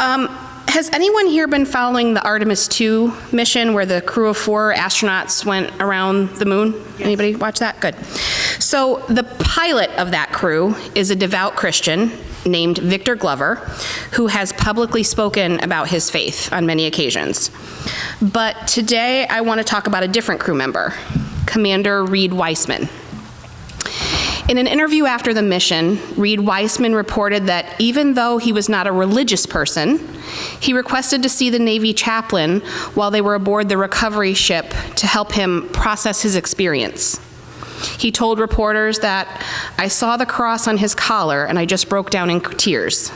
Has anyone here been following the Artemis 2 mission where the crew of 4 astronauts went around the moon? Yes. Anybody watch that? Good. So the pilot of that crew is a devout Christian named Victor Glover, who has publicly spoken about his faith on many occasions. But today I want to talk about a different crew member, Commander Reed Weissman. In an interview after the mission, Reed Weissman reported that even though he was not a religious person, he requested to see the Navy chaplain while they were aboard the recovery ship to help him process his experience. He told reporters that, "I saw the cross on his collar and I just broke down in tears."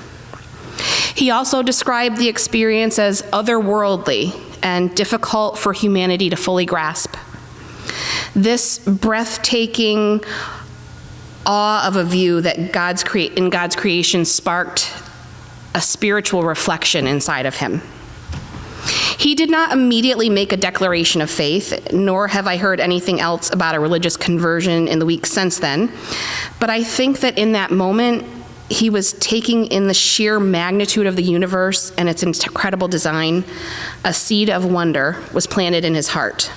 He also described the experience as otherworldly and difficult for humanity to fully grasp. This breathtaking awe of a view that in God's creation sparked a spiritual reflection inside of him. He did not immediately make a declaration of faith, nor have I heard anything else about a religious conversion in the weeks since then, but I think that in that moment, he was taking in the sheer magnitude of the universe and its incredible design. A seed of wonder was planted in his heart.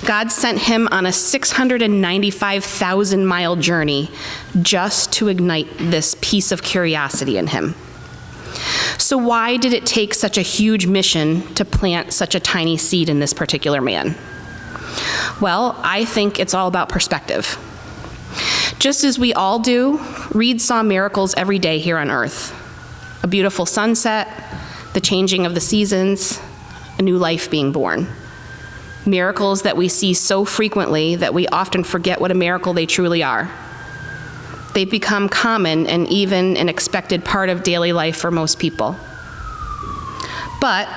God sent him on a 695,000-mile journey just to ignite this piece of curiosity in him. So why did it take such a huge mission to plant such a tiny seed in this particular man? Well, I think it's all about perspective. Just as we all do, Reed saw miracles every day here on Earth. A beautiful sunset, the changing of the seasons, a new life being born. Miracles that we see so frequently that we often forget what a miracle they truly are. They've become common and even an expected part of daily life for most people. But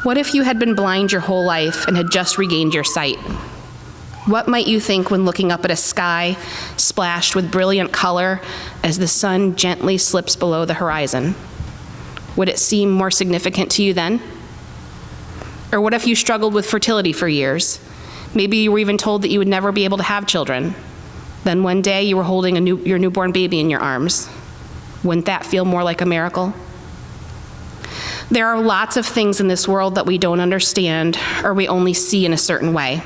what if you had been blind your whole life and had just regained your sight? What might you think when looking up at a sky splashed with brilliant color as the sun gently slips below the horizon? Would it seem more significant to you then? Or what if you struggled with fertility for years? Maybe you were even told that you would never be able to have children. Then one day you were holding your newborn baby in your arms. Wouldn't that feel more like a miracle? There are lots of things in this world that we don't understand or we only see in a certain way.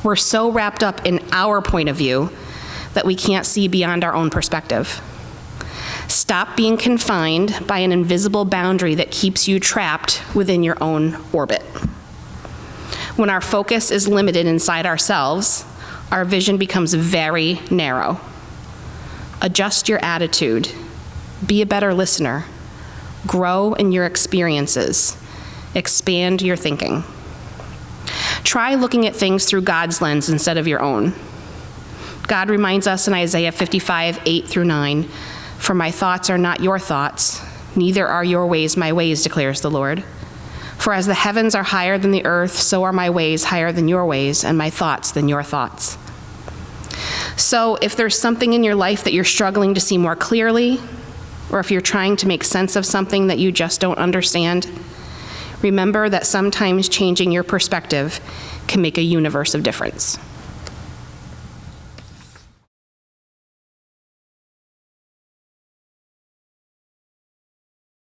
We're so wrapped up in our point of view that we can't see beyond our own perspective. Stop being confined by an invisible boundary that keeps you trapped within your own orbit. When our focus is limited inside ourselves, our vision becomes very narrow. Adjust your attitude. Be a better listener. Grow in your experiences. Expand your thinking. Try looking at things through God's lens instead of your own. God reminds us in Isaiah 55:8-9, "For my thoughts are not your thoughts, neither are your ways my ways, declares the Lord. For as the heavens are higher than the earth, so are my ways higher than your ways, and my thoughts than your thoughts." So if there's something in your life that you're struggling to see more clearly, or if you're trying to make sense of something that you just don't understand, remember that sometimes changing your perspective can make a universe of difference.